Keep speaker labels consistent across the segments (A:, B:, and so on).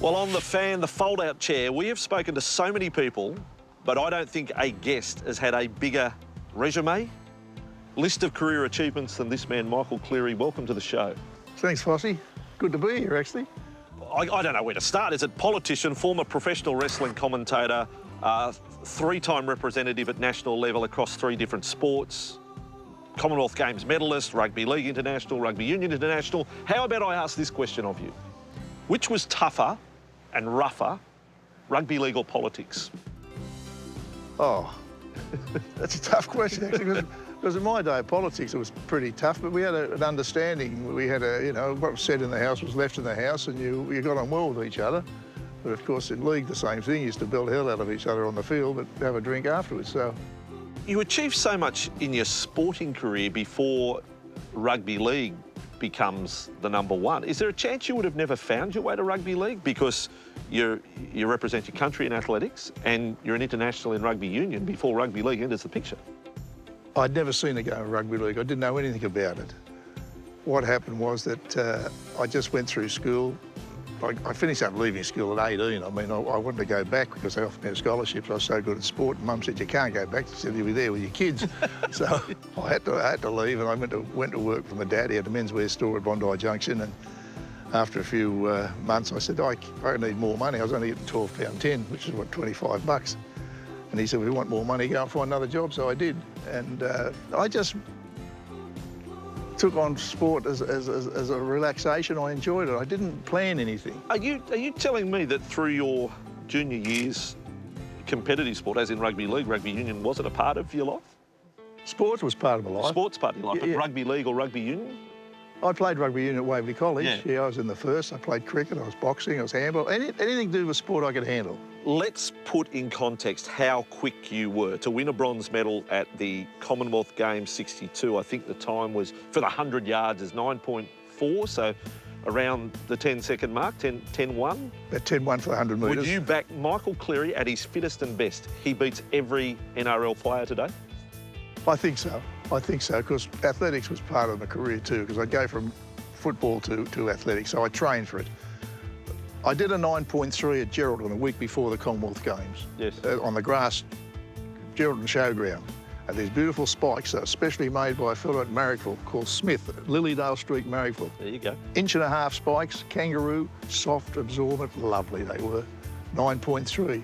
A: Well, on The Fan, the fold-out chair, we have spoken to so many people, but I don't think a guest has had a bigger resume, list of career achievements than this man, Michael Cleary. Welcome to the show.
B: Thanks, Fossey. Good to be here, actually.
A: I don't know where to start. Is it politician, former professional wrestling commentator, three-time representative at national level across 3 different sports, Commonwealth Games medalist, Rugby League International, Rugby Union International? How about I ask this question of you? Which was tougher and rougher, rugby league or politics?
B: Oh, that's a tough question, actually, because in my day, politics, it was pretty tough, but we had an understanding. We had what was said in the house was left in the house, and you got on well with each other. But of course, in league, the same thing. You used to build hell out of each other on the field, but have a drink afterwards, so.
A: You achieved so much in your sporting career before rugby league becomes the #1. Is there a chance you would have never found your way to rugby league because you represent your country in athletics and you're an international in rugby union before rugby league enters the picture?
B: I'd never seen a game of rugby league. I didn't know anything about it. What happened was that I just went through school. I finished up leaving school at 18. I mean, I wanted to go back because they offered me scholarships. I was so good at sport, and Mum said, you can't go back. She said, you'll be there with your kids. So I had to leave, and I went to work for my dad. He had a menswear store at Bondi Junction, and after a few months, I said, I need more money. I was only getting £12.10, which is, what, 25 bucks. And he said, well, if you want more money, go and find another job. So I did. And I just took on sport as a relaxation. I enjoyed it. I didn't plan anything.
A: Are you telling me that through your junior years, competitive sport, as in rugby league, rugby union, wasn't a part of your life?
B: Sports was part of my life.
A: Sports part of your life, but rugby league or rugby union?
B: I played rugby union at Waverley College. Yeah, I was in the first. I played cricket, I was boxing, I was handball. Anything to do with sport I could handle.
A: Let's put in context how quick you were to win a bronze medal at the Commonwealth Games 62. I think the time was, for the 100 yards, is 9.4, so around the 10-second mark, 10-1.
B: At 10-1 for the 100 metres.
A: Would you back Michael Cleary at his fittest and best? He beats every NRL player today?
B: I think so. I think so, because athletics was part of my career too, because I go from football to athletics, so I trained for it. I did a 9.3 at Geraldton a week before the Commonwealth Games.
A: Yes.
B: On the grass, Geraldton Showground. And these beautiful spikes that are specially made by a fellow at Marrickville called Smith, at Lilydale Street, Marrickville.
A: There you go.
B: 1.5 inch spikes, kangaroo, soft, absorbent, lovely they were. 9.3.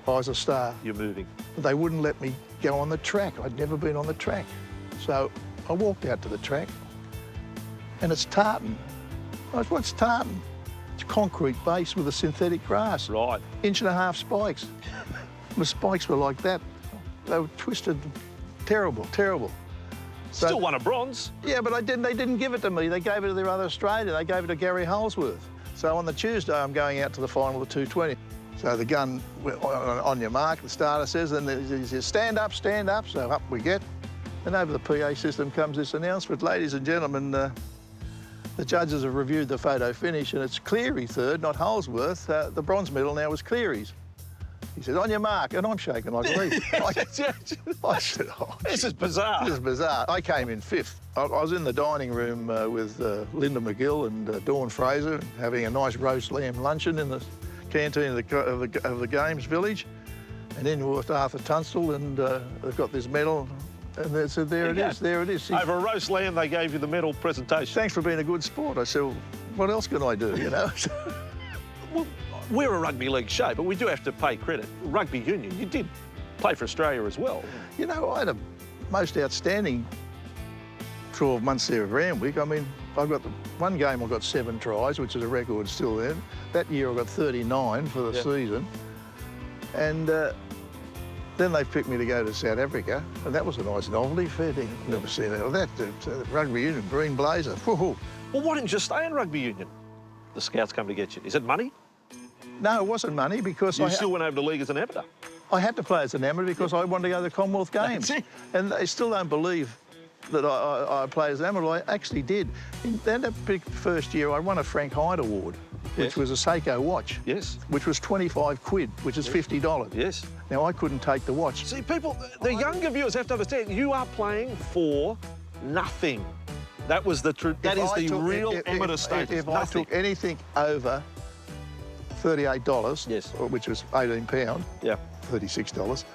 B: I was a star.
A: You're moving.
B: But they wouldn't let me go on the track. I'd never been on the track. So I walked out to the track, and it's tartan. I said, what's tartan? It's concrete base with a synthetic grass.
A: Right.
B: 1.5 inch spikes. The spikes were like that. They were twisted. Terrible, terrible. So,
A: still won a bronze.
B: Yeah, but they didn't give it to me. They gave it to their other Australian. They gave it to Gary Holsworth. So on the Tuesday, I'm going out to the final of 220. So the gun, on your mark, the starter says, and he says, stand up, stand up. So up we get. And over the PA system comes this announcement, ladies and gentlemen, the judges have reviewed the photo finish, and it's Cleary third, not Holsworth. The bronze medal now is Cleary's. He said, on your mark, and I'm shaking like a leaf. I said, oh,
A: this is bizarre.
B: This is bizarre. I came in 5th. I was in the dining room with Linda McGill and Dawn Fraser, having a nice roast lamb luncheon in the canteen of the Games Village. And in walked Arthur Tunstall, and they've got this medal. And they said, there it is, there it is.
A: Over a roast lamb, they gave you the medal presentation.
B: Thanks for being a good sport. I said, well, what else can I do, you know?
A: Well, we're a rugby league show, but we do have to pay credit. Rugby union, you did play for Australia as well.
B: You know, I had a most outstanding 12 months there at Randwick. I mean, one game I got 7 tries, which is a record still there. That year I got 39 for the season. And then they picked me to go to South Africa, and that was a nice novelty. Fair thing. Never seen that. Rugby union, green blazer. Woohoo.
A: Well, why didn't you stay in rugby union? The scouts come to get you. Is it money?
B: No, it wasn't money, because
A: you still went over to league as an amateur.
B: I had to play as an amateur because I wanted to go to the Commonwealth Games. And they still don't believe that I played as an amateur. I actually did. In that big first year, I won a Frank Hyde Award, which was a Seiko watch.
A: Yes.
B: Which was 25 quid, which is $50.
A: Yes.
B: Now, I couldn't take the watch.
A: See, people, the younger viewers have to understand, you are playing for nothing. That was the truth. That is the real amateur status.
B: If I took anything over $38,
A: Yes.
B: which was £18,
A: Yeah.
B: $36.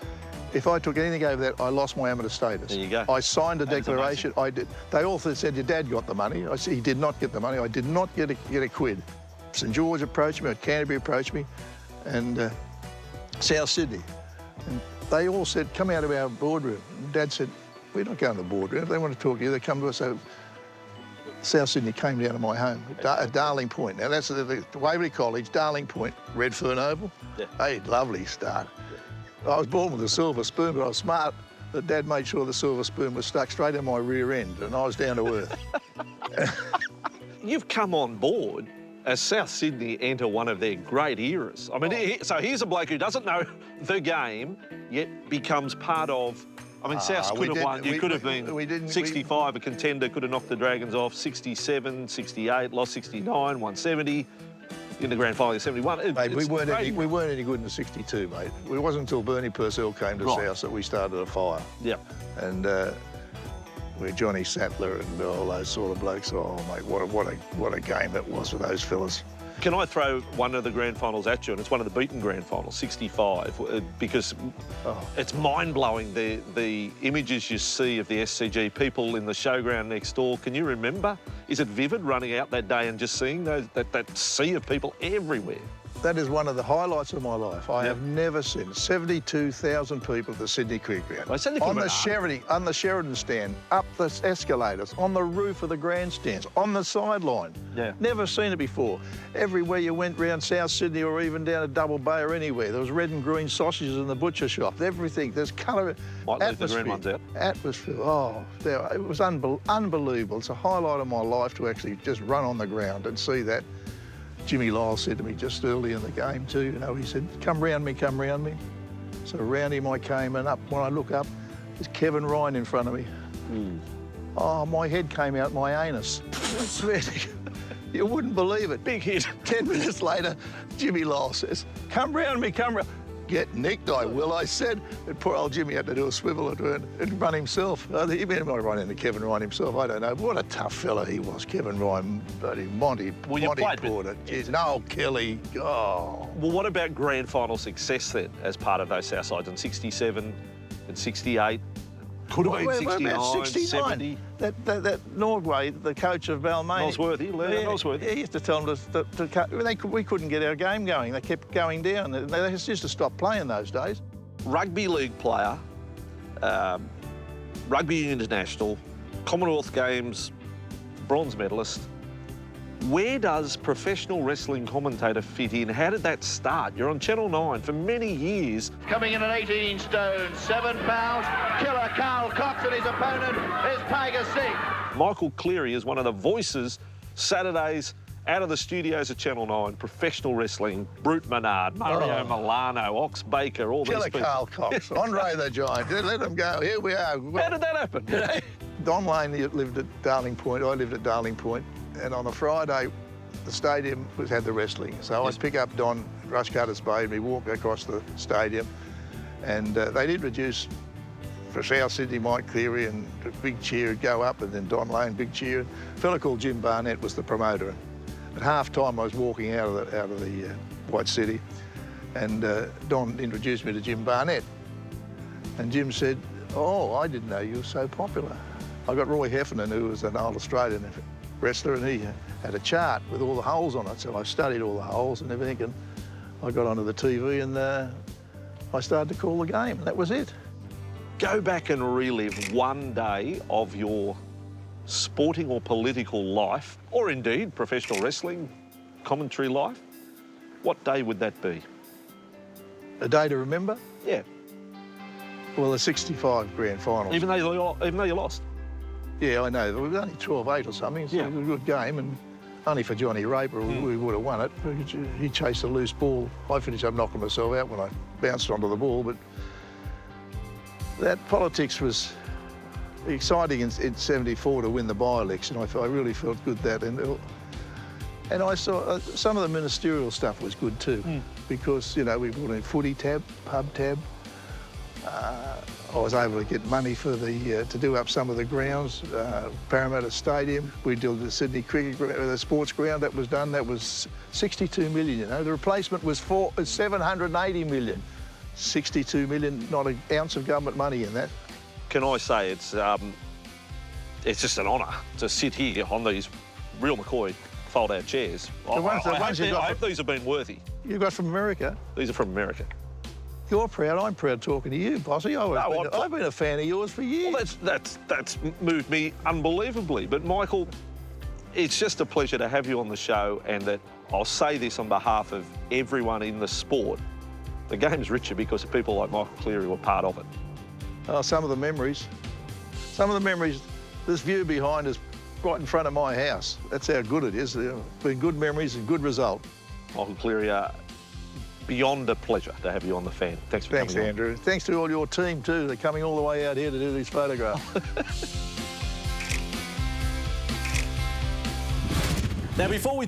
B: If I took anything over that, I lost my amateur status.
A: There you go.
B: I signed a
A: That is
B: declaration. I did. They all said your dad got the money. I said he did not get the money. I did not get a quid. St George approached me, Canterbury approached me, and South Sydney. And they all said, come out of our boardroom. And Dad said, we're not going to the boardroom. If they want to talk to you, they come to us. So South Sydney came down to my home at Darling Point. Now, that's the Waverley College, Darling Point, Redfern Oval.
A: Yeah.
B: Hey, lovely start. I was born with a silver spoon, but I was smart. But Dad made sure the silver spoon was stuck straight in my rear end, and I was down to earth.
A: You've come on board as South Sydney enter one of their great eras. I mean, so here's a bloke who doesn't know the game, yet becomes part of... I mean, South could have won. You could have been 65, a contender, could have knocked the Dragons off. 67, 68, lost 69, 170. In the grand final in 71.
B: Mate, we weren't any good in 62, mate. It wasn't until Bernie Purcell came to South that we started a fire.
A: Yeah.
B: And we're Johnny Sattler and all those sort of blokes. Oh, mate, what a game that was for those fellas.
A: Can I throw one of the grand finals at you? And it's one of the beaten grand finals, 65, because it's mind-blowing, the images you see of the SCG, people in the showground next door. Can you remember? Is it vivid running out that day and just seeing that sea of people everywhere?
B: That is one of the highlights of my life. I have never seen 72,000 people at the Sydney Cricket Ground. On the Sheridan stand, up the escalators, on the roof of the grandstands, on the sideline.
A: Yeah.
B: Never seen it before. Everywhere you went round South Sydney or even down at Double Bay or anywhere, there was red and green sausages in the butcher shop. Everything. There's colour,
A: Might leave the green ones out.
B: atmosphere. Oh, it was unbelievable. It's a highlight of my life to actually just run on the ground and see that. Jimmy Lyle said to me just early in the game too, you know, he said, come round me, come round me. So round him I came, and up, when I look up, there's Kevin Ryan in front of me. Oh, my head came out my anus. I swear to you, you wouldn't believe it. Big hit. 10 minutes later, Jimmy Lyle says, come round me, come round. Get nicked, I will, I said. And poor old Jimmy had to do a swivel and run himself. He might run into Kevin Ryan himself, I don't know. But what a tough fella he was, Kevin Ryan, Monty Porter, Noel Kelly, oh.
A: Well, what about grand final success then, as part of those South sides in 67 and 68? Could have been 69, 70.
B: That Nordway, the coach of Balmain.
A: Nosworthy.
B: He used to tell them to cut. We couldn't get our game going. They kept going down. They used to stop playing those days.
A: Rugby league player, rugby international, Commonwealth Games bronze medalist. Where does professional wrestling commentator fit in? How did that start? You're on Channel 9 for many years.
C: Coming in at 18 stone, 7 pounds, killer Carl Cox, and his opponent is Tiger Singh.
A: Michael Cleary is one of the voices Saturdays out of the studios at Channel 9, professional wrestling, Brute Menard, Mario Milano, Ox Baker, all
B: killer
A: these people.
B: Carl Cox, Andre the Giant, let them go, here we are.
A: How did that happen?
B: Don Lane lived at Darling Point, I lived at Darling Point, and on a Friday, the stadium had the wrestling. So I'd pick up Don, Rush Cutters Bay, and we walk across the stadium, and they'd introduce, for South Sydney, Mike Cleary, and a big cheer would go up, and then Don Lane, big cheer. A fella called Jim Barnett was the promoter. At half-time, I was walking out of the White City, and Don introduced me to Jim Barnett. And Jim said, oh, I didn't know you were so popular. I got Roy Heffernan, who was an old Australian wrestler, and he had a chart with all the holes on it. So I studied all the holes and everything, and I got onto the TV, and I started to call the game, and that was it.
A: Go back and relive one day of your sporting or political life, or indeed professional wrestling commentary life. What day would that be?
B: A day to remember?
A: Yeah.
B: Well, the 65 grand final.
A: Even though you lost?
B: Yeah, I know. It was only 12-8 or something. So it was a good game, and only for Johnny Raper, we would have won it. He chased a loose ball. I finished up knocking myself out when I bounced onto the ball, but that politics was exciting in 74 to win the by-election. I really felt good that, and I saw some of the ministerial stuff was good too, because, you know, we brought in footy tab, pub tab. I was able to get money for to do up some of the grounds, Parramatta Stadium. We did the Sydney Cricket the sports ground that was done. That was 62 million. You know, the replacement was 780 million. 62 million, not an ounce of government money in that.
A: Can I say it's just an honour to sit here on these real McCoy fold-out chairs. I hope these have been worthy.
B: You got from America?
A: These are from America.
B: You're proud. I'm proud talking to you, Bossy. I've been a fan of yours for years.
A: Well, that's moved me unbelievably. But Michael, it's just a pleasure to have you on the show, and that I'll say this on behalf of everyone in the sport. The game's richer because of people like Michael Cleary were part of it.
B: Oh, some of the memories. This view behind us, right in front of my house. That's how good it is. There have been good memories and good result.
A: Michael Cleary, beyond a pleasure to have you on The Fan. Thanks for coming on.
B: Thanks, Andrew. Thanks to all your team too. They're coming all the way out here to do these photographs.
D: Now, before we